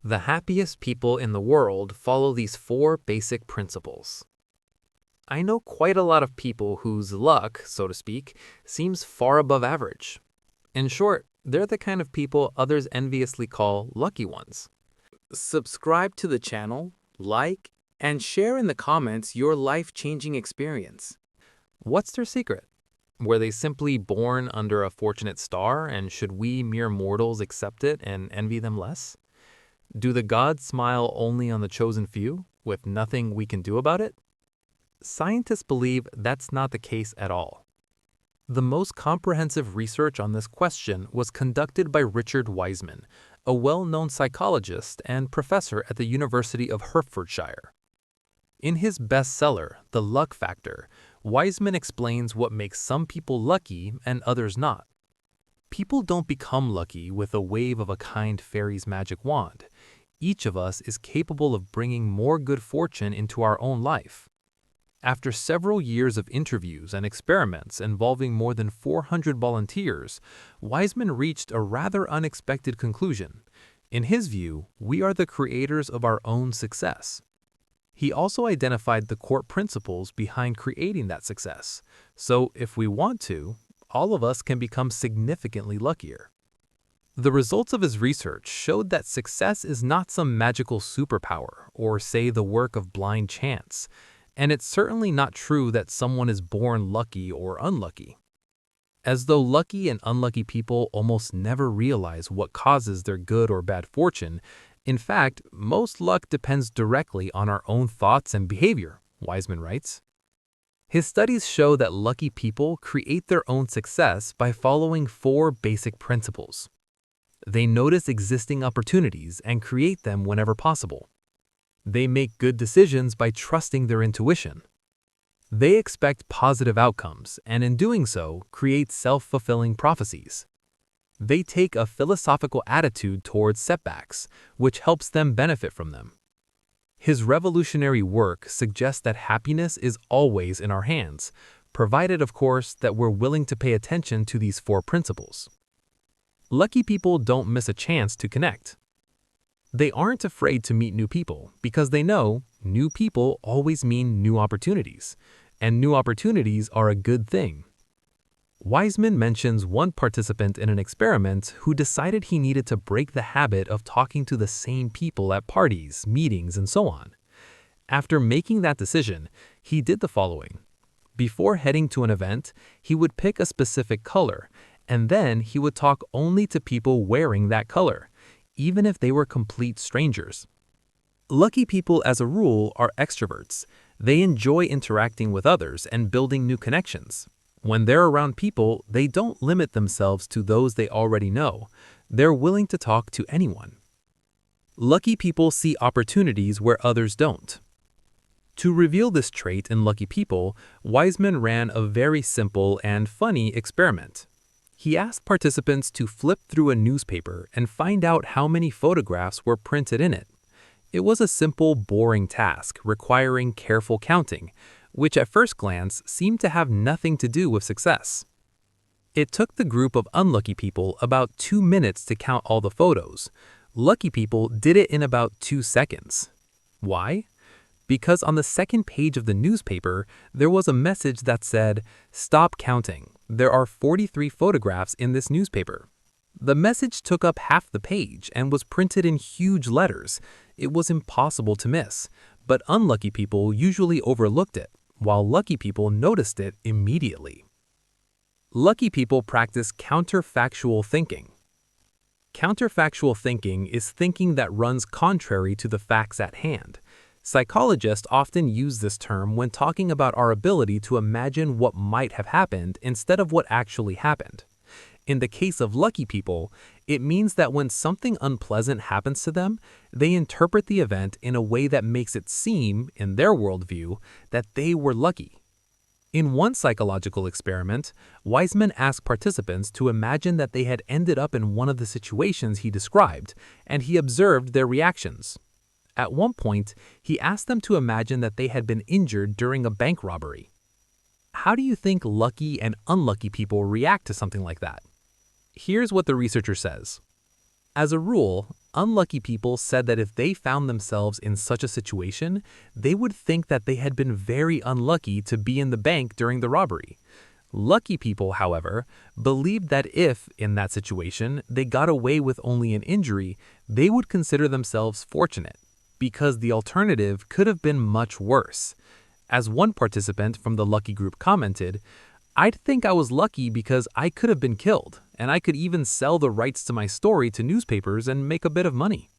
The happiest people in the world follow these four basic principles. I know quite a lot of people whose luck, so to speak, seems far above average. In short, they're the kind of people others enviously call lucky ones. Subscribe to the channel, like, and share in the comments your life-changing experience. What's their secret? Were they simply born under a fortunate star, and should we mere mortals accept it and envy them less? Do the gods smile only on the chosen few, with nothing we can do about it? Scientists believe that's not the case at all. The most comprehensive research on this question was conducted by Richard Wiseman, a well-known psychologist and professor at the University of Hertfordshire. In his bestseller, The Luck Factor, Wiseman explains what makes some people lucky and others not. People don't become lucky with a wave of a kind fairy's magic wand. Each of us is capable of bringing more good fortune into our own life. After several years of interviews and experiments involving more than 400 volunteers, Wiseman reached a rather unexpected conclusion. In his view, we are the creators of our own success. He also identified the core principles behind creating that success. So if we want to, all of us can become significantly luckier. The results of his research showed that success is not some magical superpower or, say, the work of blind chance. And it's certainly not true that someone is born lucky or unlucky. As though lucky and unlucky people almost never realize what causes their good or bad fortune, in fact, most luck depends directly on our own thoughts and behavior, Wiseman writes. His studies show that lucky people create their own success by following four basic principles. They notice existing opportunities and create them whenever possible. They make good decisions by trusting their intuition. They expect positive outcomes and in doing so, create self-fulfilling prophecies. They take a philosophical attitude towards setbacks, which helps them benefit from them. His revolutionary work suggests that happiness is always in our hands, provided, of course, that we're willing to pay attention to these four principles. Lucky people don't miss a chance to connect. They aren't afraid to meet new people because they know new people always mean new opportunities, and new opportunities are a good thing. Wiseman mentions one participant in an experiment who decided he needed to break the habit of talking to the same people at parties, meetings, and so on. After making that decision, he did the following. Before heading to an event, he would pick a specific color, and then he would talk only to people wearing that color, even if they were complete strangers. Lucky people, as a rule, are extroverts. They enjoy interacting with others and building new connections. When they're around people, they don't limit themselves to those they already know. They're willing to talk to anyone. Lucky people see opportunities where others don't. To reveal this trait in lucky people, Wiseman ran a very simple and funny experiment. He asked participants to flip through a newspaper and find out how many photographs were printed in it. It was a simple, boring task requiring careful counting, which at first glance seemed to have nothing to do with success. It took the group of unlucky people about 2 minutes to count all the photos. Lucky people did it in about 2 seconds. Why? Because on the second page of the newspaper, there was a message that said, "Stop counting. There are 43 photographs in this newspaper." The message took up half the page and was printed in huge letters. It was impossible to miss, but unlucky people usually overlooked it, while lucky people noticed it immediately. Lucky people practice counterfactual thinking. Counterfactual thinking is thinking that runs contrary to the facts at hand. Psychologists often use this term when talking about our ability to imagine what might have happened instead of what actually happened. In the case of lucky people, it means that when something unpleasant happens to them, they interpret the event in a way that makes it seem, in their worldview, that they were lucky. In one psychological experiment, Wiseman asked participants to imagine that they had ended up in one of the situations he described, and he observed their reactions. At one point, he asked them to imagine that they had been injured during a bank robbery. How do you think lucky and unlucky people react to something like that? Here's what the researcher says. As a rule, Unlucky people said that if they found themselves in such a situation, they would think that they had been very unlucky to be in the bank during the robbery. Lucky people, however, believed that if, in that situation, they got away with only an injury, they would consider themselves fortunate, because the alternative could have been much worse. As one participant from the lucky group commented, "I'd think I was lucky because I could have been killed, and I could even sell the rights to my story to newspapers and make a bit of money."